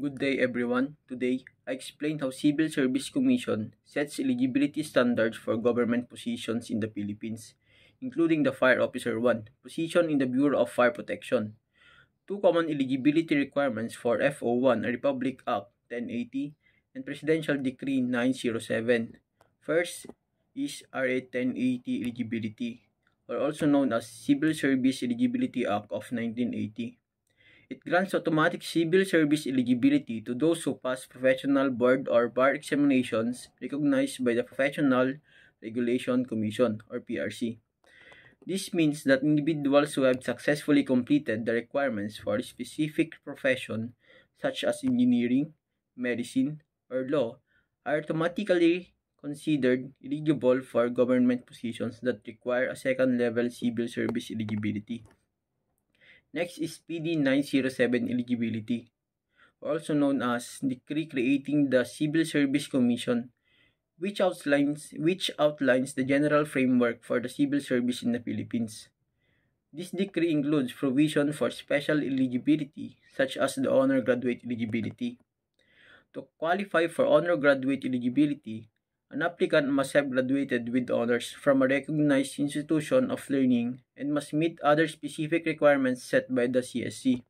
Good day everyone. Today, I explain how Civil Service Commission sets eligibility standards for government positions in the Philippines, including the Fire Officer 1 position in the Bureau of Fire Protection. Two common eligibility requirements for FO1 Republic Act 1080 and Presidential Decree 907. First is RA 1080 eligibility, or also known as Civil Service Eligibility Act of 1980. It grants automatic civil service eligibility to those who pass professional board or bar examinations recognized by the Professional Regulation Commission or PRC. This means that individuals who have successfully completed the requirements for a specific profession, such as engineering, medicine, or law, are automatically considered eligible for government positions that require a second level civil service eligibility. Next is PD 907 eligibility, also known as Decree Creating the Civil Service Commission, which outlines the general framework for the civil service in the Philippines. This decree includes provision for special eligibility, such as the honor graduate eligibility. To qualify for honor graduate eligibility, an applicant must have graduated with honors from a recognized institution of learning and must meet other specific requirements set by the CSC.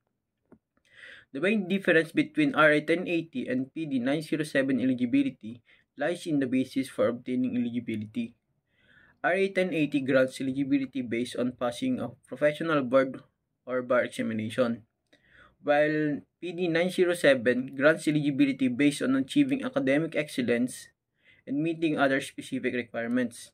The main difference between RA 1080 and PD 907 eligibility lies in the basis for obtaining eligibility. RA 1080 grants eligibility based on passing a professional board or bar examination, while PD 907 grants eligibility based on achieving academic excellence and meeting other specific requirements.